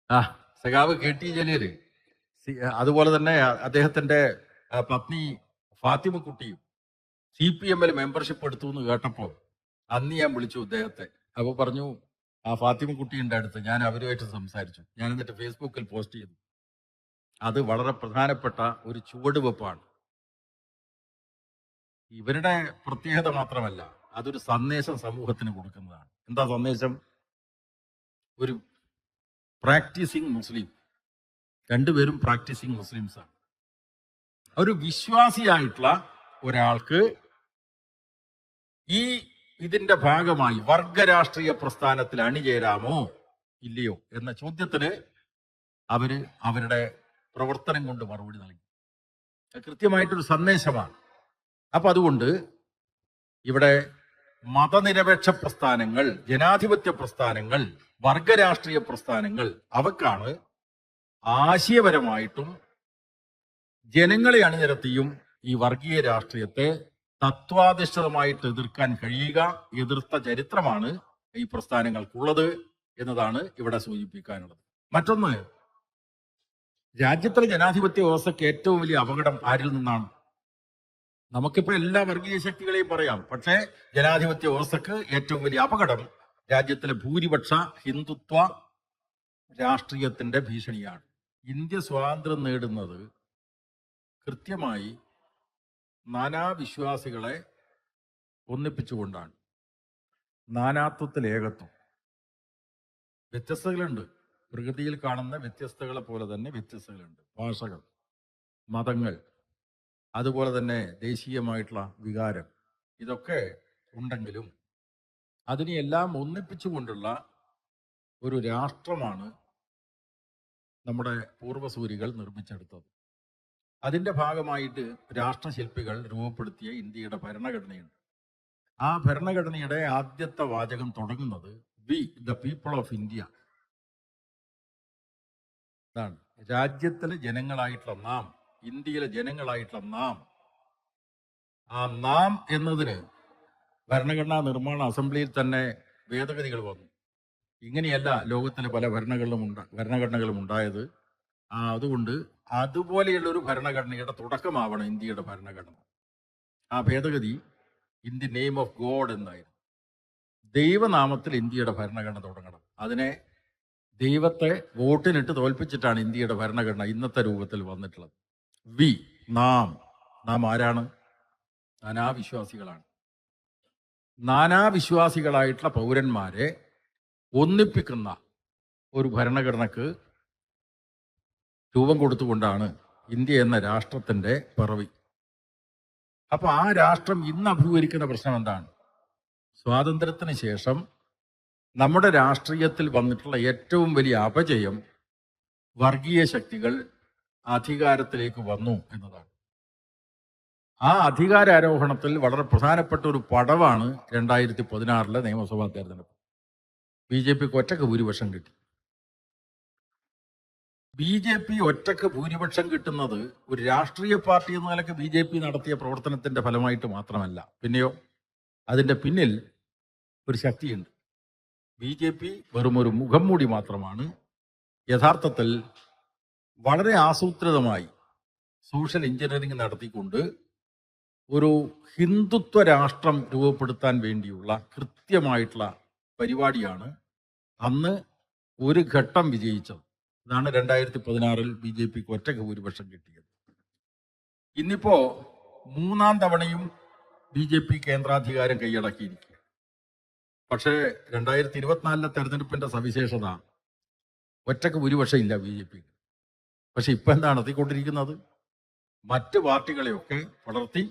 ആ സഖാവ് K T Jaleel അതുപോലെ തന്നെ അദ്ദേഹത്തിന്റെ പത്നി ഫാത്തിമക്കുട്ടിയും CPM-ൽ മെമ്പർഷിപ്പ് എടുത്തു എന്ന് കേട്ടപ്പോ അന്ന് ഞാൻ വിളിച്ചു അദ്ദേഹത്തെ. അപ്പൊ പറഞ്ഞു ആ ഫാത്തിമക്കുട്ടിയുടെ അടുത്ത് ഞാൻ അവരുമായിട്ട് സംസാരിച്ചു. ഞാൻ എന്നിട്ട് ഫേസ്ബുക്കിൽ പോസ്റ്റ് ചെയ്തു. അത് വളരെ പ്രധാനപ്പെട്ട ഒരു ചുവടുവെപ്പാണ്. ഇവരുടെ പ്രത്യേകത മാത്രമല്ല, അതൊരു സന്ദേശം സമൂഹത്തിന് കൊടുക്കുന്നതാണ്. എന്താ സന്ദേശം? ഒരു പ്രാക്ടീസിങ് മുസ്ലിം, രണ്ടുപേരും പ്രാക്ടീസിങ് മുസ്ലിംസാണ്. ഒരു വിശ്വാസിയായിട്ടുള്ള ഒരാൾക്ക് ഇതിന്റെ ഭാഗമായി വർഗരാഷ്ട്രീയ പ്രസ്ഥാനത്തിൽ അണിചേരാമോ ഇല്ലയോ എന്ന ചോദ്യത്തിന് അവര് അവരുടെ പ്രവർത്തനം കൊണ്ട് മറുപടി നൽകി. കൃത്യമായിട്ടൊരു സന്ദേശമാണ്. അപ്പൊ അതുകൊണ്ട് ഇവിടെ മതനിരപേക്ഷ പ്രസ്ഥാനങ്ങൾ, ജനാധിപത്യ പ്രസ്ഥാനങ്ങൾ, വർഗരാഷ്ട്രീയ പ്രസ്ഥാനങ്ങൾ, അവക്കാണ് ആശയപരമായിട്ടും ജനങ്ങളെ അണിനിരത്തിയും ഈ വർഗീയ രാഷ്ട്രീയത്തെ തത്വാധിഷ്ഠിതമായിട്ട് എതിർക്കാൻ കഴിയുക. എതിർത്ത ചരിത്രമാണ് ഈ പ്രസ്ഥാനങ്ങൾക്കുള്ളത് എന്നതാണ് ഇവിടെ സൂചിപ്പിക്കാനുള്ളത്. മറ്റൊന്ന്, രാജ്യത്തിലെ ജനാധിപത്യ വ്യവസ്ഥയ്ക്ക് ഏറ്റവും വലിയ അപകടം ആരിൽ നിന്നാണ്? നമുക്കിപ്പോ എല്ലാ വർഗീയ ശക്തികളെയും പറയാം, പക്ഷേ ജനാധിപത്യ വ്യവസ്ഥക്ക് ഏറ്റവും വലിയ അപകടം രാജ്യത്തിലെ ഭൂരിപക്ഷ ഹിന്ദുത്വ രാഷ്ട്രീയത്തിന്റെ ഭീഷണിയാണ്. ഇന്ത്യ സ്വാതന്ത്ര്യം നേടുന്നത് കൃത്യമായി നാനാവിശ്വാസികളെ ഒന്നിപ്പിച്ചുകൊണ്ടാണ്. നാനാത്വത്തിൽ ഏകത്വം. വ്യത്യസ്തതകളുണ്ട്, പ്രകൃതിയിൽ കാണുന്ന വ്യത്യസ്തകളെ പോലെ തന്നെ വ്യത്യസ്തതകളുണ്ട്. ഭാഷകൾ, മതങ്ങൾ, അതുപോലെ തന്നെ ദേശീയമായിട്ടുള്ള വികാരം, ഇതൊക്കെ ഉണ്ടെങ്കിലും അതിനെയെല്ലാം ഒന്നിപ്പിച്ചുകൊണ്ടുള്ള ഒരു രാഷ്ട്രമാണ് നമ്മുടെ പൂർവ്വസൂരികൾ നിർമ്മിച്ചെടുത്തത്. അതിന്റെ ഭാഗമായിട്ട് രാഷ്ട്രശില്പികൾ രൂപപ്പെടുത്തിയ ഇന്ത്യയുടെ ഭരണഘടനയുണ്ട്. ആ ഭരണഘടനയുടെ ആദ്യത്തെ വാചകം തുടങ്ങുന്നത് we the people of India. അതാണ് രാജ്യത്തിലെ ജനങ്ങളായിട്ടുള്ള നാം, ഇന്ത്യയിലെ ജനങ്ങളായിട്ടുള്ള നാം. ആ നാം എന്നതിന് ഭരണഘടനാ നിർമ്മാണ അസംബ്ലിയിൽ തന്നെ ഭേദഗതികൾ വന്നു. ഇങ്ങനെയല്ല ലോകത്തിലെ പല ഭരണഘടനകളും ഉണ്ടായത്. അതുകൊണ്ട് അതുപോലെയുള്ള ഒരു ഭരണഘടനയുടെ തുടക്കമാവണം ഇന്ത്യയുടെ ഭരണഘടന. ആ ഭേദഗതി in the name of God എന്നായിരുന്നു. ദൈവനാമത്തിൽ ഇന്ത്യയുടെ ഭരണഘടന തുടങ്ങണം. അതിനെ ദൈവത്തെ വോട്ടിനിട്ട് തോൽപ്പിച്ചിട്ടാണ് ഇന്ത്യയുടെ ഭരണഘടന ഇന്നത്തെ രൂപത്തിൽ വന്നിട്ടുള്ളത്. വി, നാം ആരാണ്? നാനാവിശ്വാസികളാണ്. നാനാവിശ്വാസികളായിട്ടുള്ള പൗരന്മാരെ ഒന്നിപ്പിക്കുന്ന ഒരു ഭരണഘടനക്ക് രൂപം കൊടുത്തുകൊണ്ടാണ് ഇന്ത്യ എന്ന രാഷ്ട്രത്തിന്റെ പിറവി. അപ്പൊ ആ രാഷ്ട്രം ഇന്ന് അഭിമുഖീകരിക്കുന്ന പ്രശ്നം എന്താണ്? സ്വാതന്ത്ര്യത്തിന് ശേഷം നമ്മുടെ രാഷ്ട്രീയത്തിൽ വന്നിട്ടുള്ള ഏറ്റവും വലിയ അപജയം വർഗീയ ശക്തികൾ അധികാരത്തിലേക്ക് വന്നു എന്നതാണ്. ആ അധികാരാരോഹണത്തിൽ വളരെ പ്രധാനപ്പെട്ട ഒരു പടവാണ് 2016 നിയമസഭാ തെരഞ്ഞെടുപ്പ്. BJP-ക്ക് ഒറ്റക്ക് ഭൂരിപക്ഷം കിട്ടി. BJP ഒറ്റക്ക് ഭൂരിപക്ഷം കിട്ടുന്നത് ഒരു രാഷ്ട്രീയ പാർട്ടി എന്ന നിലയ്ക്ക് BJP നടത്തിയ പ്രവർത്തനത്തിന്റെ ഫലമായിട്ട് മാത്രമല്ല. പിന്നെയോ അതിന്റെ പിന്നിൽ ഒരു ശക്തിയുണ്ട്. BJP വെറും ഒരു മുഖം മൂടി മാത്രമാണ്. യഥാർത്ഥത്തിൽ വളരെ ആസൂത്രിതമായി സോഷ്യൽ എഞ്ചിനീയറിംഗ് നടത്തിക്കൊണ്ട് ഒരു ഹിന്ദുത്വ രാഷ്ട്രം രൂപപ്പെടുത്താൻ വേണ്ടിയുള്ള കൃത്യമായിട്ടുള്ള പരിപാടിയാണ് അന്ന് ഒരു ഘട്ടം വിജയിച്ചത്. ഇതാണ് 2016 BJP-ക്ക് ഒറ്റക്ക് ഭൂരിപക്ഷം കിട്ടിയത്. ഇന്നിപ്പോ മൂന്നാം തവണയും BJP കേന്ദ്രാധികാരം കൈയടക്കിയിരിക്കുക. പക്ഷേ 2024 തെരഞ്ഞെടുപ്പിന്റെ സവിശേഷത ഒറ്റക്ക് ഭൂരിപക്ഷം ഇല്ല BJP-ക്ക്. പക്ഷെ ഇപ്പൊ എന്താണ് നടത്തിക്കൊണ്ടിരിക്കുന്നത്? മറ്റ് പാർട്ടികളെയൊക്കെ വളർത്തി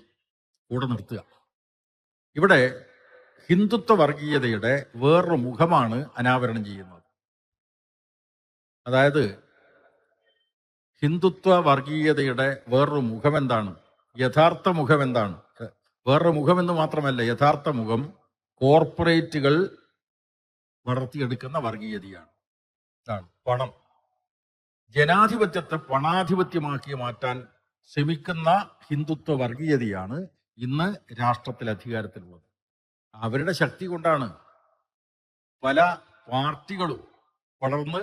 കൂടെ നിർത്തുക. ഇവിടെ ഹിന്ദുത്വ വർഗീയതയുടെ വേറൊരു മുഖമാണ് അനാവരണം ചെയ്യുന്നത്. അതായത് ഹിന്ദുത്വ വർഗീയതയുടെ വേറൊരു മുഖം എന്താണ്? യഥാർത്ഥ മുഖം എന്താണ്? വേറൊരു മുഖമെന്ന് മാത്രമല്ല, യഥാർത്ഥ മുഖം കോർപ്പറേറ്റുകൾ വളർത്തിയെടുക്കുന്ന വർഗീയതയാണ്. പണം, ജനാധിപത്യത്തെ പണാധിപത്യമാക്കി മാറ്റാൻ ശ്രമിക്കുന്ന ഹിന്ദുത്വ വർഗീയതയാണ് ഇന്ന് രാഷ്ട്രത്തിൽ അധികാരത്തിലുള്ളത്. അവരുടെ ശക്തി കൊണ്ടാണ് പല പാർട്ടികളും വളർന്ന്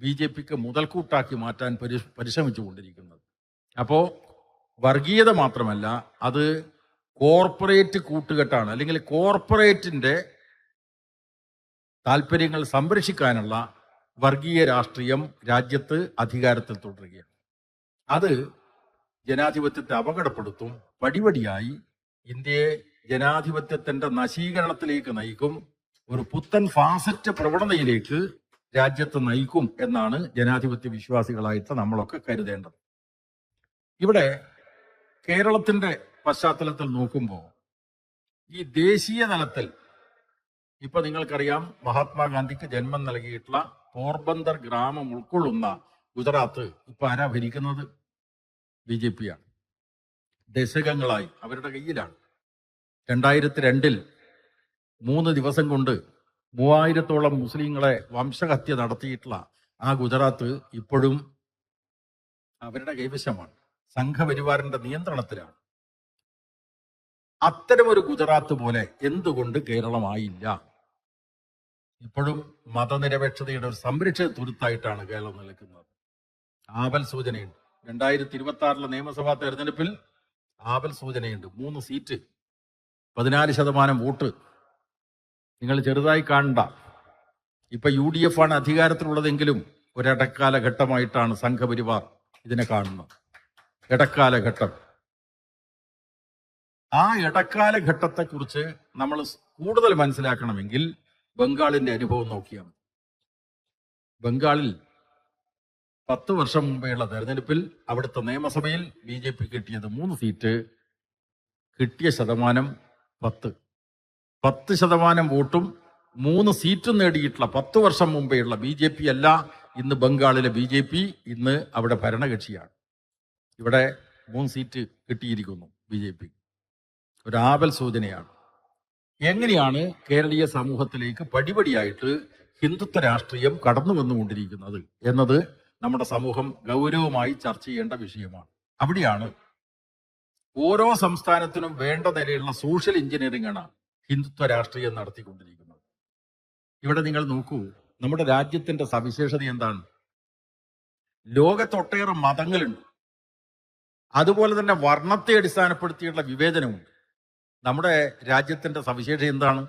BJPക്ക് മുതൽക്കൂട്ടാക്കി മാറ്റാൻ പരിശ്രമിച്ചുകൊണ്ടിരിക്കുന്നത്. അപ്പോൾ വർഗീയത മാത്രമല്ല, അത് കോർപ്പറേറ്റ് കൂട്ടുകെട്ടാണ്. അല്ലെങ്കിൽ കോർപ്പറേറ്റിൻ്റെ താല്പര്യങ്ങൾ സംരക്ഷിക്കാനുള്ള വർഗീയ രാഷ്ട്രീയം രാജ്യത്ത് അധികാരത്തിൽ തുടരുകയാണ്. അത് ജനാധിപത്യത്തെ അപകടപ്പെടുത്തും. പടിപടിയായി ഇന്ത്യയെ ജനാധിപത്യത്തിന്റെ നശീകരണത്തിലേക്ക് നയിക്കും. ഒരു പുത്തൻ ഫാസിസ്റ്റ് പ്രവണതയിലേക്ക് രാജ്യത്ത് നയിക്കും എന്നാണ് ജനാധിപത്യ വിശ്വാസികളായിട്ട് നമ്മളൊക്കെ കരുതേണ്ടത്. ഇവിടെ കേരളത്തിന്റെ പശ്ചാത്തലത്തിൽ നോക്കുമ്പോൾ ഈ ദേശീയ തലത്തിൽ ഇപ്പൊ നിങ്ങൾക്കറിയാം, മഹാത്മാഗാന്ധിക്ക് ജന്മം നൽകിയിട്ടുള്ള പോർബന്ദർ ഗ്രാമം ഉൾക്കൊള്ളുന്ന ഗുജറാത്ത് ഇപ്പൊ ആരാ ഭരിക്കുന്നത്? BJP ആണ്. ദശകങ്ങളായി അവരുടെ കയ്യിലാണ്. 2002 3 ദിവസം കൊണ്ട് 3000-ഓളം മുസ്ലിങ്ങളെ വംശഹത്യ നടത്തിയിട്ടുള്ള ആ ഗുജറാത്ത് ഇപ്പോഴും അവരുടെ കൈവശമാണ്, സംഘപരിവാറിന്റെ നിയന്ത്രണത്തിലാണ്. അത്തരമൊരു ഗുജറാത്ത് പോലെ എന്തുകൊണ്ട് കേരളമായില്ല? ഇപ്പോഴും മതനിരപേക്ഷതയുടെ ഒരു സംരക്ഷിത തുരുത്തായിട്ടാണ് കേരളം നിൽക്കുന്നത്. ആപൽ സൂചനയുണ്ട്. 2026 നിയമസഭാ തെരഞ്ഞെടുപ്പിൽ ആപൽ സൂചനയുണ്ട്. 3 സീറ്റ്, 14% വോട്ട്. നിങ്ങൾ ചെറുതായി കാണണ്ട. ഇപ്പൊ UDF ആണ് അധികാരത്തിലുള്ളതെങ്കിലും ഒരിടക്കാല ഘട്ടമായിട്ടാണ് സംഘപരിവാർ ഇതിനെ കാണുന്നത്. ഇടക്കാല ഘട്ടം. ആ ഇടക്കാല ഘട്ടത്തെക്കുറിച്ച് നമ്മൾ കൂടുതൽ മനസ്സിലാക്കണമെങ്കിൽ ബംഗാളിന്റെ അനുഭവം നോക്കിയാൽ മതി. ബംഗാളിൽ 10 വർഷം മുമ്പെയുള്ള തെരഞ്ഞെടുപ്പിൽ അവിടുത്തെ നിയമസഭയിൽ BJP കിട്ടിയത് 3 സീറ്റ്, കിട്ടിയ ശതമാനം 10% വോട്ടും 3 സീറ്റും നേടിയിട്ടുള്ള 10 വർഷം മുമ്പെയുള്ള BJP അല്ല ഇന്ന് ബംഗാളിലെ BJP. ഇന്ന് അവിടെ ഭരണകക്ഷിയാണ്. ഇവിടെ 3 സീറ്റ് കിട്ടിയിരിക്കുന്നു BJP. ഒരു ആപൽ സൂചനയാണ്. എങ്ങനെയാണ് കേരളീയ സമൂഹത്തിലേക്ക് പടിപടിയായിട്ട് ഹിന്ദുത്വ രാഷ്ട്രീയം കടന്നു വന്നുകൊണ്ടിരിക്കുന്നത് എന്നത് നമ്മുടെ സമൂഹം ഗൗരവമായി ചർച്ച ചെയ്യേണ്ട വിഷയമാണ്. അവിടെയാണ് ഓരോ സംസ്ഥാനത്തിനും വേണ്ട നിലയിലുള്ള സോഷ്യൽ എഞ്ചിനീയറിംഗ് ആണ് ഹിന്ദുത്വ രാഷ്ട്രീയം നടത്തിക്കൊണ്ടിരിക്കുന്നത്. ഇവിടെ നിങ്ങൾ നോക്കൂ, നമ്മുടെ രാജ്യത്തിന്റെ സവിശേഷത എന്താണ്? ലോകത്തൊട്ടേറെ മതങ്ങളുണ്ട്. അതുപോലെ തന്നെ വർണ്ണത്തെ അടിസ്ഥാനപ്പെടുത്തിയുള്ള വിവേചനമുണ്ട്. നമ്മുടെ രാജ്യത്തിന്റെ സവിശേഷത എന്താണ്?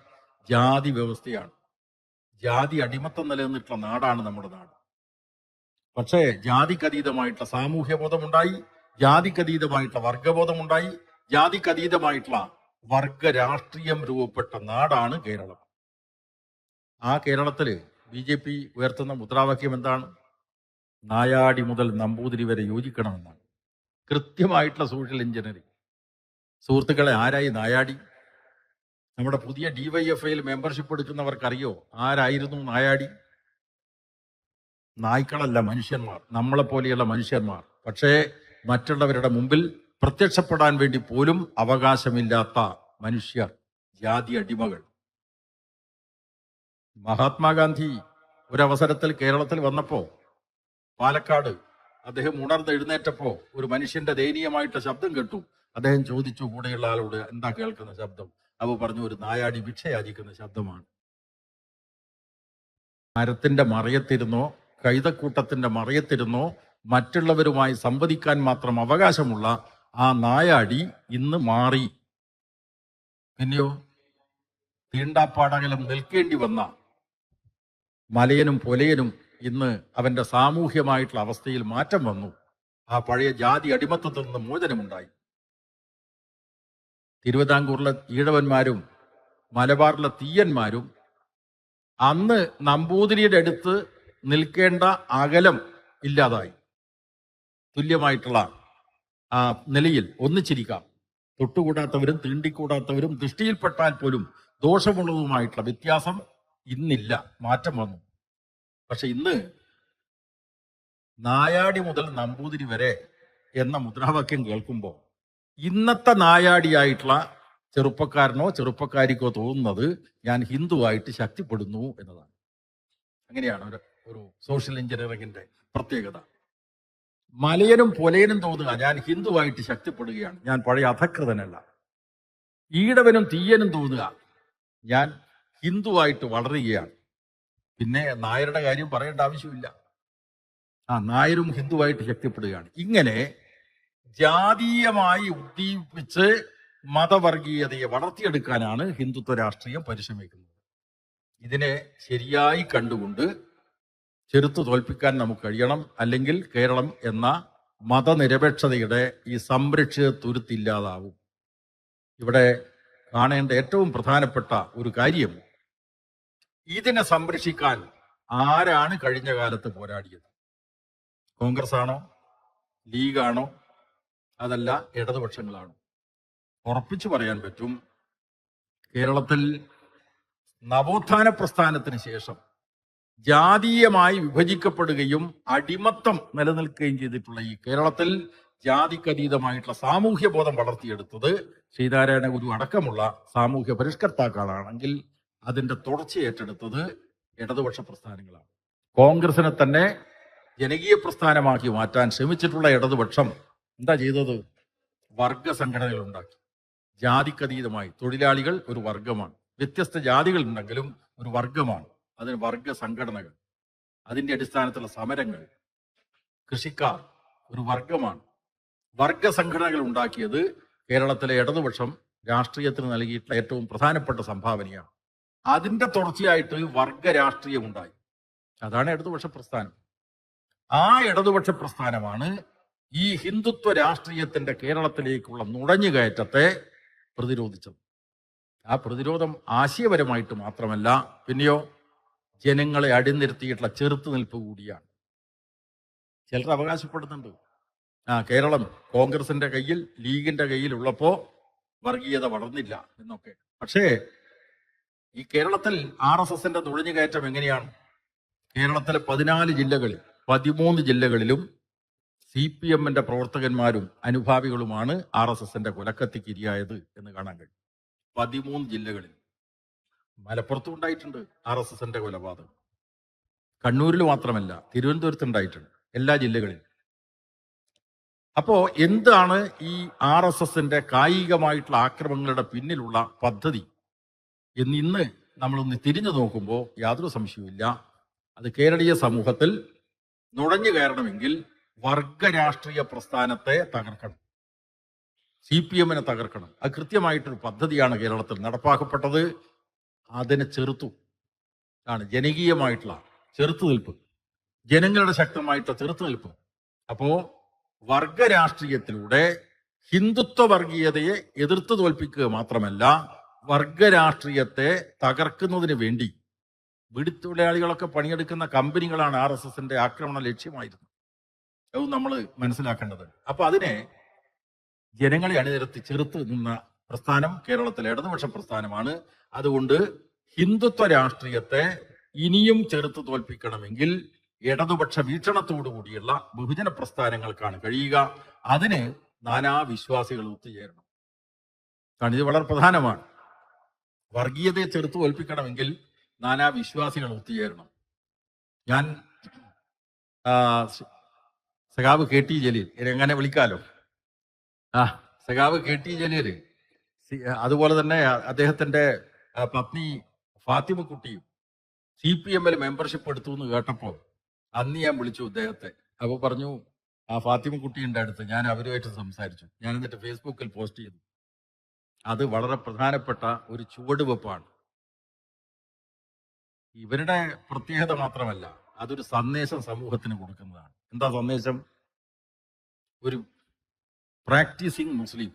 ജാതി വ്യവസ്ഥയാണ്. ജാതി അടിമത്തം നിലനിന്നിട്ടുള്ള നാടാണ് നമ്മുടെ നാട്. പക്ഷേ ജാതിക്കതീതമായിട്ടുള്ള സാമൂഹ്യബോധമുണ്ടായി, ജാതിക്കതീതമായിട്ടുള്ള വർഗബോധമുണ്ടായി, ജാതിക്കതീതമായിട്ടുള്ള വർഗ രാഷ്ട്രീയം രൂപപ്പെട്ട നാടാണ് കേരളം. ആ കേരളത്തില് BJP ഉയർത്തുന്ന മുദ്രാവാക്യം എന്താണ്? നായാടി മുതൽ നമ്പൂതിരി വരെ യോജിക്കണമെന്നാണ്. കൃത്യമായിട്ടുള്ള സോഷ്യൽ എഞ്ചിനീയറിംഗ്. സുഹൃത്തുക്കളെ, ആരായി നായാടി? നമ്മുടെ പുതിയ DYFIയിൽ മെമ്പർഷിപ്പ് എടുക്കുന്നവർക്കറിയോ ആരായിരുന്നു നായാടി? നായ്ക്കളല്ല, മനുഷ്യന്മാർ, നമ്മളെപ്പോലെയുള്ള മനുഷ്യന്മാർ. പക്ഷേ മറ്റുള്ളവരുടെ മുമ്പിൽ പ്രത്യക്ഷപ്പെടാൻ വേണ്ടി പോലും അവകാശമില്ലാത്ത മനുഷ്യർ, ജാതി അടിമകൾ. മഹാത്മാഗാന്ധി ഒരവസരത്തിൽ കേരളത്തിൽ വന്നപ്പോ പാലക്കാട് അദ്ദേഹം ഉണർന്നെഴുന്നേറ്റപ്പോ ഒരു മനുഷ്യന്റെ ദയനീയമായിട്ട് ശബ്ദം കേട്ടു. അദ്ദേഹം ചോദിച്ചു കൂടെയുള്ള ആളോട്, എന്താ കേൾക്കുന്ന ശബ്ദം? അവ പറഞ്ഞു, ഒരു നായാടി ഭിക്ഷയാചിക്കുന്ന ശബ്ദമാണ്. മരത്തിന്റെ മറയത്തിരുന്നോ കൈതക്കൂട്ടത്തിന്റെ മറയത്തിരുന്നോ മറ്റുള്ളവരുമായി സംവദിക്കാൻ മാത്രം അവകാശമുള്ള ആ നായാടി ഇന്ന് മാറി. പിന്നെയോ തീണ്ടാപ്പാടകലം നിൽക്കേണ്ടി വന്ന മലയനും പൊലയനും ഇന്ന് അവന്റെ സാമൂഹ്യമായിട്ടുള്ള അവസ്ഥയിൽ മാറ്റം വന്നു. ആ പഴയ ജാതി അടിമത്തത്തിൽ നിന്ന് മോചനമുണ്ടായി. തിരുവിതാംകൂറിലെ ഈഴവന്മാരും മലബാറിലെ തീയന്മാരും അന്ന് നമ്പൂതിരിയുടെ അടുത്ത് നിൽക്കേണ്ട അകലം ഇല്ലാതായി. തുല്യമായിട്ടുള്ള ആ നിലയിൽ ഒന്നിച്ചിരിക്കാം. തൊട്ടുകൂടാത്തവരും തീണ്ടിക്കൂടാത്തവരും ദൃഷ്ടിയിൽപ്പെട്ടാൽ പോലും ദോഷമുള്ളതുമായിട്ടുള്ള വ്യത്യാസം ഇന്നില്ല, മാറ്റം വന്നു. പക്ഷെ ഇന്ന് നായാടി മുതൽ നമ്പൂതിരി വരെ എന്ന മുദ്രാവാക്യം കേൾക്കുമ്പോൾ ഇന്നത്തെ നായാടിയായിട്ടുള്ള ചെറുപ്പക്കാരനോ ചെറുപ്പക്കാരിക്കോ തോന്നുന്നത് ഞാൻ ഹിന്ദുവായിട്ട് ശക്തിപ്പെടുന്നു എന്നതാണ്. അങ്ങനെയാണ് ഒരു സോഷ്യൽ എഞ്ചിനീയറിംഗിന്റെ പ്രത്യേകത. മലയനും പൊലയനും തോന്നുക ഞാൻ ഹിന്ദുവായിട്ട് ശക്തിപ്പെടുകയാണ്, ഞാൻ പഴയ അധകൃതനല്ല. ഈടവനും തീയനും തോന്നുക ഞാൻ ഹിന്ദുവായിട്ട് വളരുകയാണ്. പിന്നെ നായരുടെ കാര്യം പറയേണ്ട ആവശ്യമില്ല. നായരും ഹിന്ദുവായിട്ട് ശക്തിപ്പെടുകയാണ്. ഇങ്ങനെ ജാതീയമായി ഉദ്ദീപിച്ച് മതവർഗീയതയെ വളർത്തിയെടുക്കാനാണ് ഹിന്ദുത്വ രാഷ്ട്രീയം പരിശ്രമിക്കുന്നത്. ഇതിനെ ശരിയായി കണ്ടുകൊണ്ട് ചെറുത്തു തോൽപ്പിക്കാൻ നമുക്ക് കഴിയണം. അല്ലെങ്കിൽ കേരളം എന്ന മതനിരപേക്ഷതയുടെ ഈ സംരക്ഷിത തുരുത്തില്ലാതാവും. ഇവിടെ കാണേണ്ട ഏറ്റവും പ്രധാനപ്പെട്ട ഒരു കാര്യം, ഇതിനെ സംരക്ഷിക്കാൻ ആരാണ് കഴിഞ്ഞ കാലത്ത് പോരാടിയത്? കോൺഗ്രസ് ആണോ, ലീഗാണോ, അതല്ല ഇടതുപക്ഷങ്ങളാണോ? ഉറപ്പിച്ചു പറയാൻ പറ്റും, കേരളത്തിൽ നവോത്ഥാന പ്രസ്ഥാനത്തിന് ശേഷം ജാതീയമായി വിഭജിക്കപ്പെടുകയും അടിമത്തം നിലനിൽക്കുകയും ചെയ്തിട്ടുള്ള ഈ കേരളത്തിൽ ജാതിക്കതീതമായിട്ടുള്ള സാമൂഹ്യ ബോധം വളർത്തിയെടുത്തത് ശ്രീനാരായണ ഗുരു അടക്കമുള്ള സാമൂഹ്യ പരിഷ്കർത്താക്കളാണെങ്കിൽ അതിന്റെ തുടർച്ച ഏറ്റെടുത്തത് ഇടതുപക്ഷ പ്രസ്ഥാനങ്ങളാണ്. കോൺഗ്രസിനെ തന്നെ ജനകീയ പ്രസ്ഥാനമാക്കി മാറ്റാൻ ശ്രമിച്ചിട്ടുള്ള ഇടതുപക്ഷം എന്താ ചെയ്തത്? വർഗ സംഘടനകൾ ഉണ്ടാക്കി. ജാതിക്കതീതമായി തൊഴിലാളികൾ ഒരു വർഗമാണ്, വ്യത്യസ്ത ജാതികൾ ഉണ്ടെങ്കിലും ഒരു വർഗമാണ്. അതിന് വർഗ സംഘടനകൾ, അതിന്റെ അടിസ്ഥാനത്തിലുള്ള സമരങ്ങൾ. കൃഷിക്കാർ ഒരു വർഗമാണ്. വർഗ സംഘടനകൾ ഉണ്ടാക്കിയത് കേരളത്തിലെ ഇടതുപക്ഷം രാഷ്ട്രീയത്തിന് നൽകിയിട്ടുള്ള ഏറ്റവും പ്രധാനപ്പെട്ട സംഭാവനയാണ്. അതിന്റെ തുടർച്ചയായിട്ട് വർഗ രാഷ്ട്രീയം ഉണ്ടായി. അതാണ് ഇടതുപക്ഷ പ്രസ്ഥാനം. ആ ഇടതുപക്ഷ പ്രസ്ഥാനമാണ് ഈ ഹിന്ദുത്വ രാഷ്ട്രീയത്തിന്റെ കേരളത്തിലേക്കുള്ള നുഴഞ്ഞുകയറ്റത്തെ പ്രതിരോധിച്ചത്. ആ പ്രതിരോധം ആശയപരമായിട്ട് മാത്രമല്ല, പിന്നെയോ ജനങ്ങളെ അടിനിരത്തിയിട്ടുള്ള ചെറുത്തുനിൽപ്പ് കൂടിയാണ്. ചിലർ അവകാശപ്പെടുന്നുണ്ട്, കേരളം കോൺഗ്രസിന്റെ കയ്യിൽ, ലീഗിന്റെ കയ്യിൽ ഉള്ളപ്പോ വർഗീയത വളർന്നില്ല എന്നൊക്കെ. പക്ഷേ ഈ കേരളത്തിൽ RSSന്റെ നുഴഞ്ഞുകയറ്റം എങ്ങനെയാണ്? കേരളത്തിലെ 14 ജില്ലകളിൽ 13 ജില്ലകളിലും CPMന്റെ പ്രവർത്തകന്മാരും അനുഭാവികളുമാണ് RSSന്റെ കൊലക്കത്തിക്ക് ഇരയായത് എന്ന് കാണാൻ കഴിയും. 13 ജില്ലകളിൽ. മലപ്പുറത്തും ഉണ്ടായിട്ടുണ്ട് RSSന്റെ കൊലപാതകം. കണ്ണൂരിൽ മാത്രമല്ല, തിരുവനന്തപുരത്ത് ഉണ്ടായിട്ടുണ്ട്. എല്ലാ ജില്ലകളിലും. അപ്പോ എന്താണ് ഈ RSSന്റെ കായികമായിട്ടുള്ള ആക്രമണങ്ങളുടെ പിന്നിലുള്ള പദ്ധതി എന്ന് ഇന്ന് നമ്മളൊന്ന് തിരിഞ്ഞു നോക്കുമ്പോൾ യാതൊരു സംശയവുമില്ല, അത് കേരളീയ സമൂഹത്തിൽ നുഴഞ്ഞു കയറണമെങ്കിൽ വർഗ രാഷ്ട്രീയ പ്രസ്ഥാനത്തെ തകർക്കണം, CPMനെ തകർക്കണം. അത് കൃത്യമായിട്ടൊരു പദ്ധതിയാണ് കേരളത്തിൽ നടപ്പാക്കപ്പെട്ടത്. അതിനെ ചെറുത്തു ആണ് ജനകീയമായിട്ടുള്ള ചെറുത്തുനിൽപ്പ്, ജനങ്ങളുടെ ശക്തമായിട്ടുള്ള ചെറുത്തുനിൽപ്പ്. അപ്പോ വർഗ രാഷ്ട്രീയത്തിലൂടെ ഹിന്ദുത്വ വർഗീയതയെ എതിർത്ത് തോൽപ്പിക്കുക മാത്രമല്ല, വർഗ രാഷ്ട്രീയത്തെ തകർക്കുന്നതിന് വേണ്ടി വിടുത്തൊഴിലാളികളൊക്കെ പണിയെടുക്കുന്ന കമ്പനികളാണ് RSSന്റെ ആക്രമണ ലക്ഷ്യമായിരുന്നത്. അത് നമ്മൾ മനസ്സിലാക്കേണ്ടത്. അപ്പൊ അതിനെ ജനങ്ങളെ അണിനിരത്തി ചെറുത്ത് നിന്ന പ്രസ്ഥാനം കേരളത്തിലെ ഇടതുപക്ഷ പ്രസ്ഥാനമാണ്. അതുകൊണ്ട് ഹിന്ദുത്വ രാഷ്ട്രീയത്തെ ഇനിയും ചെറുത്ത് തോൽപ്പിക്കണമെങ്കിൽ ഇടതുപക്ഷ വീക്ഷണത്തോടു കൂടിയുള്ള ബഹുജന പ്രസ്ഥാനങ്ങൾക്കാണ് കഴിയുക. അതിന് നാനാവിശ്വാസികൾ ഒത്തുചേരണം. കാരണം ഇത് വളരെ പ്രധാനമാണ്. വർഗീയതയെ ചെറുത്ത് തോൽപ്പിക്കണമെങ്കിൽ നാനാവിശ്വാസികൾ ഒത്തുചേരണം. ഞാൻ സഖാവ് KT ജലീൽ, എങ്ങനെ വിളിക്കാലോ, സഖാവ് KT ജലീൽ, അതുപോലെ തന്നെ അദ്ദേഹത്തിന്റെ പത്നി ഫാത്തിമക്കുട്ടിയും CPMൽ മെമ്പർഷിപ്പ് എടുത്തു എന്ന് കേട്ടപ്പോ അന്ന് ഞാൻ വിളിച്ചു അദ്ദേഹത്തെ. അപ്പൊ പറഞ്ഞു, ഫാത്തിമക്കുട്ടിയുടെ അടുത്ത് ഞാൻ അവരുമായിട്ട് സംസാരിച്ചു. ഞാൻ എന്നിട്ട് ഫേസ്ബുക്കിൽ പോസ്റ്റ് ചെയ്തു. അത് വളരെ പ്രധാനപ്പെട്ട ഒരു ചുവടുവെപ്പാണ്. ഇവരുടെ പ്രത്യേകത മാത്രമല്ല, അതൊരു സന്ദേശം സമൂഹത്തിന് കൊടുക്കുന്നതാണ്. എന്താ സന്ദേശം? ഒരു പ്രാക്ടീസിങ് മുസ്ലിം,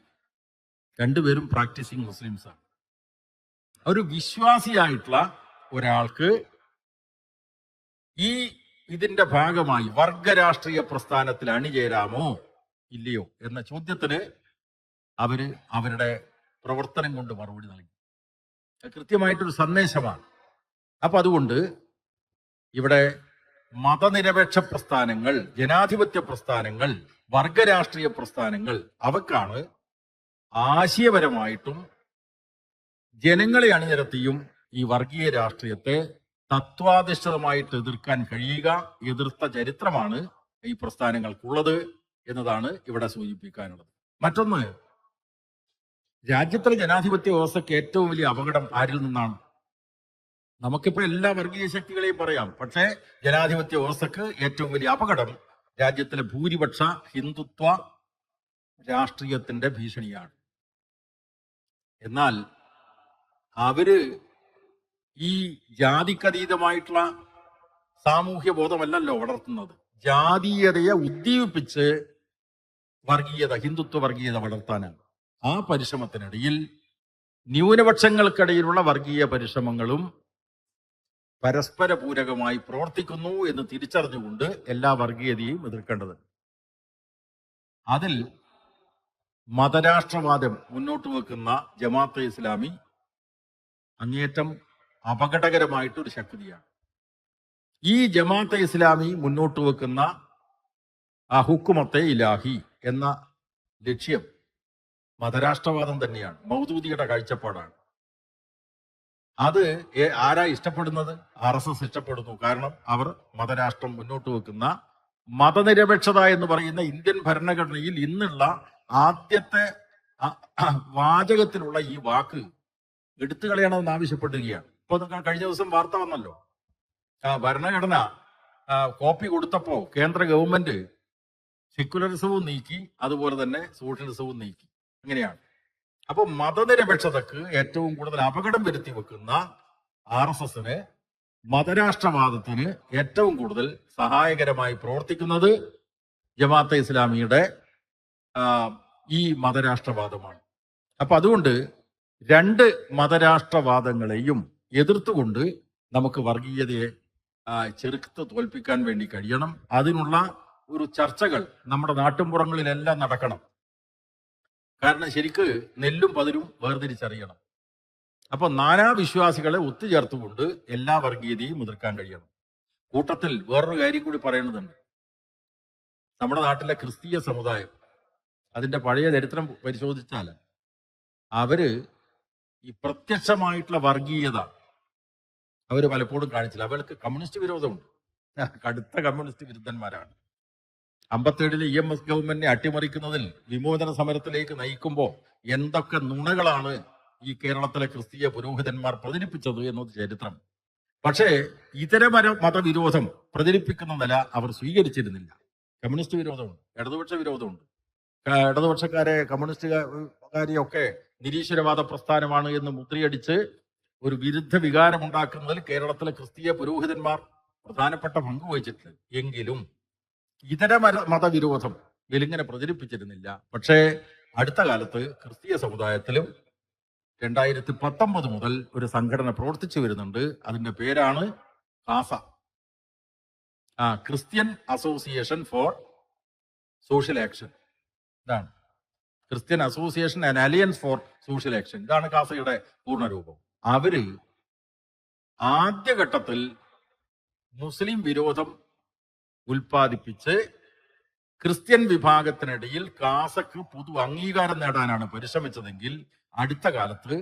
രണ്ടുപേരും പ്രാക്ടീസിങ് മുസ്ലിംസാണ്. ഒരു വിശ്വാസിയായിട്ടുള്ള ഒരാൾക്ക് ഇതിന്റെ ഭാഗമായി വർഗ രാഷ്ട്രീയ പ്രസ്ഥാനത്തിൽ അണിചേരാമോ ഇല്ലയോ എന്ന ചോദ്യത്തിന് അവരുടെ പ്രവർത്തനം കൊണ്ട് മറുപടി നൽകി. കൃത്യമായിട്ടൊരു സന്ദേശമാണ്. അപ്പൊ അതുകൊണ്ട് ഇവിടെ മതനിരപേക്ഷ പ്രസ്ഥാനങ്ങൾ, ജനാധിപത്യ പ്രസ്ഥാനങ്ങൾ, വർഗ രാഷ്ട്രീയ പ്രസ്ഥാനങ്ങൾ, അവക്കാണ് ആശയപരമായിട്ടും ജനങ്ങളെ അണിനിരത്തിയും ഈ വർഗീയ രാഷ്ട്രീയത്തെ തത്വാധിഷ്ഠിതമായിട്ട് എതിർക്കാൻ കഴിയുക. എതിർത്ത ചരിത്രമാണ് ഈ പ്രസ്ഥാനങ്ങൾക്കുള്ളത് എന്നതാണ് ഇവിടെ സൂചിപ്പിക്കാനുള്ളത്. മറ്റൊന്ന്, രാജ്യത്തിലെ ജനാധിപത്യ വ്യവസ്ഥയ്ക്ക് ഏറ്റവും വലിയ അപകടം ആരിൽ നിന്നാണ്? നമുക്കിപ്പോ എല്ലാ വർഗീയ ശക്തികളെയും പറയാം. പക്ഷേ ജനാധിപത്യ വ്യവസ്ഥക്ക് ഏറ്റവും വലിയ അപകടം രാജ്യത്തിലെ ഭൂരിപക്ഷ ഹിന്ദുത്വ രാഷ്ട്രീയത്തിന്റെ ഭീഷണിയാണ്. എന്നാൽ അവര് ഈ ജാതിക്കതീതമായിട്ടുള്ള സാമൂഹ്യ ബോധമല്ലല്ലോ വളർത്തുന്നത്. ജാതീയതയെ ഉദ്ദീപിപ്പിച്ച് വർഗീയത, ഹിന്ദുത്വ വർഗീയത വളർത്താനാണ്. ആ പരിശ്രമത്തിനിടയിൽ ന്യൂനപക്ഷങ്ങൾക്കിടയിലുള്ള വർഗീയ പരിശ്രമങ്ങളും പരസ്പര പൂരകമായി പ്രവർത്തിക്കുന്നു എന്ന് തിരിച്ചറിഞ്ഞുകൊണ്ട് എല്ലാ വർഗീയതയും എതിർക്കേണ്ടതുണ്ട്. അതിൽ മതരാഷ്ട്രവാദം മുന്നോട്ട് വെക്കുന്ന ജമാഅത്തെ ഇസ്ലാമി അങ്ങേറ്റം അപകടകരമായിട്ടൊരു ശക്തിയാണ്. ഈ ജമാഅത്തെ ഇസ്ലാമി മുന്നോട്ട് വെക്കുന്ന ആ ഹുക്കുമത്തെ ഇലാഹി എന്ന ലക്ഷ്യം മതരാഷ്ട്രവാദം തന്നെയാണ്, മൗദൂദിയുടെ കാഴ്ചപ്പാടാണ്. അത് ആരാ ഇഷ്ടപ്പെടുന്നത്? RSS ഇഷ്ടപ്പെടുന്നു. കാരണം അവർ മതരാഷ്ട്രം മുന്നോട്ട് വെക്കുന്ന മതനിരപേക്ഷത എന്ന് പറയുന്ന ഇന്ത്യൻ ഭരണഘടനയിൽ ഇന്നുള്ള ആദ്യത്തെ വാചകത്തിലുള്ള ഈ വാക്ക് എടുത്തു കളയണമെന്ന് ആവശ്യപ്പെടുകയാണ്. ഇപ്പൊ കഴിഞ്ഞ ദിവസം വാർത്ത വന്നല്ലോ, ഭരണഘടന കോപ്പി കൊടുത്തപ്പോ കേന്ദ്ര ഗവൺമെന്റ് സെക്യുലറിസവും നീക്കി, അതുപോലെ തന്നെ സോഷ്യലിസവും നീക്കി. അങ്ങനെയാണ്. അപ്പൊ മതനിരപേക്ഷതക്ക് ഏറ്റവും കൂടുതൽ അപകടം വരുത്തി വെക്കുന്ന RSSന് മതരാഷ്ട്രവാദത്തിന് ഏറ്റവും കൂടുതൽ സഹായകരമായി പ്രവർത്തിക്കുന്നത് ജമാഅത്തെ ഇസ്ലാമിയുടെ ഈ മതരാഷ്ട്രവാദമാണ്. അപ്പൊ അതുകൊണ്ട് രണ്ട് മതരാഷ്ട്രവാദങ്ങളെയും എതിർത്തുകൊണ്ട് നമുക്ക് വർഗീയതയെ ചെറുത്ത് തോൽപ്പിക്കാൻ വേണ്ടി കഴിയണം. അതിനുള്ള ഒരു ചർച്ചകൾ നമ്മുടെ നാട്ടിൻപുറങ്ങളിലെല്ലാം നടക്കണം. കാരണം ശരിക്ക് നെല്ലും പതിരും വേർതിരിച്ചറിയണം. അപ്പൊ നാനാവിശ്വാസികളെ ഒത്തുചേർത്തുകൊണ്ട് എല്ലാ വർഗീയതയും എതിർക്കാൻ കഴിയണം. കൂട്ടത്തിൽ വേറൊരു കാര്യം കൂടി പറയേണ്ടതുണ്ട്. നമ്മുടെ നാട്ടിലെ ക്രിസ്തീയ സമുദായം, അതിന്റെ പഴയ ചരിത്രം പരിശോധിച്ചാൽ അവര് ഈ പ്രത്യക്ഷമായിട്ടുള്ള വർഗീയത അവര് പലപ്പോഴും കാണിച്ചില്ല. അവർക്ക് കമ്മ്യൂണിസ്റ്റ് വിരോധമുണ്ട്, കടുത്ത കമ്മ്യൂണിസ്റ്റ് വിരുദ്ധന്മാരാണ്. 57-ലെ EMS ഗവൺമെന്റിനെ അട്ടിമറിക്കുന്നതിൽ വിമോചന സമരത്തിലേക്ക് നയിക്കുമ്പോൾ എന്തൊക്കെ നുണകളാണ് ഈ കേരളത്തിലെ ക്രിസ്തീയ പുരോഹിതന്മാർ പ്രചരിപ്പിച്ചത് എന്നത് ചരിത്രം. പക്ഷേ ഇതര മതവിരോധം പ്രചരിപ്പിക്കുന്ന നില അവർ സ്വീകരിച്ചിരുന്നില്ല. കമ്മ്യൂണിസ്റ്റ് വിരോധമുണ്ട്, ഇടതുപക്ഷ വിരോധമുണ്ട്. ഇടതുപക്ഷക്കാരെ, കമ്മ്യൂണിസ്റ്റുകാരെയൊക്കെ നിരീശ്വരവാദ പ്രസ്ഥാനമാണ് എന്ന് മുദ്രയടിച്ച് ഒരു വിരുദ്ധ വികാരമുണ്ടാക്കുന്നതിൽ കേരളത്തിലെ ക്രിസ്തീയ പുരോഹിതന്മാർ പ്രധാനപ്പെട്ട പങ്ക് വഹിച്ചിട്ടുണ്ട്. എങ്കിലും ഇതര മതവിരോധം വെലിങ്ങനെ പ്രചരിപ്പിച്ചിരുന്നില്ല. പക്ഷേ അടുത്ത കാലത്ത് ക്രിസ്തീയ സമുദായത്തിലും 2019 മുതൽ ഒരു സംഘടന പ്രവർത്തിച്ചു വരുന്നുണ്ട്. അതിന്റെ പേരാണ് CASA, Christian association for social action. ഇതാണ് Christian association and alliance for social action. ഇതാണ് കാസയുടെ പൂർണ്ണരൂപം. അവര് ആദ്യഘട്ടത്തിൽ മുസ്ലിം വിരോധം ഉൽപ്പാദിപ്പിച്ച് ക്രിസ്ത്യൻ വിഭാഗത്തിനിടയിൽ കാസക്ക് പൊതു അംഗീകാരം നേടാനാണ് പരിശ്രമിച്ചതെങ്കിൽ അടുത്ത കാലത്ത്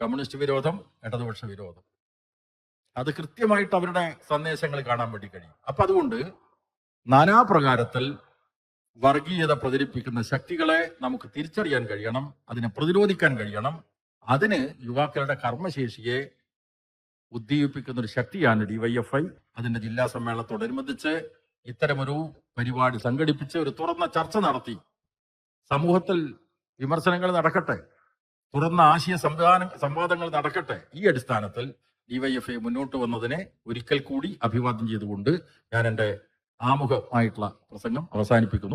കമ്മ്യൂണിസ്റ്റ് വിരോധം, ഇടതുപക്ഷ വിരോധം, അത് കൃത്യമായിട്ട് അവരുടെ സന്ദേശങ്ങൾ കാണാൻ വേണ്ടി കഴിയും. അപ്പൊ അതുകൊണ്ട് നാനാപ്രകാരത്തിൽ വർഗീയത പ്രചരിപ്പിക്കുന്ന ശക്തികളെ നമുക്ക് തിരിച്ചറിയാൻ കഴിയണം, അതിനെ പ്രതിരോധിക്കാൻ കഴിയണം. അതിന് യുവാക്കളുടെ കർമ്മശേഷിയെ ഉദ്ദീപിക്കുന്ന ഒരു ശക്തിയാണ് DYFI. അതിന്റെ ജില്ലാ സമ്മേളനത്തോടനുബന്ധിച്ച് ഇത്തരമൊരു പരിപാടി സംഘടിപ്പിച്ച് ഒരു തുറന്ന ചർച്ച നടത്തി സമൂഹത്തിൽ വിമർശനങ്ങൾ നടക്കട്ടെ, തുറന്ന ആശയ സംവാദങ്ങൾ നടക്കട്ടെ. ഈ അടിസ്ഥാനത്തിൽ DYFI മുന്നോട്ട് വന്നതിനെ ഒരിക്കൽ കൂടി അഭിവാദ്യം ചെയ്തുകൊണ്ട് ഞാൻ എൻ്റെ ആമുഖമായിട്ടുള്ള പ്രസംഗം അവസാനിപ്പിക്കുന്നു.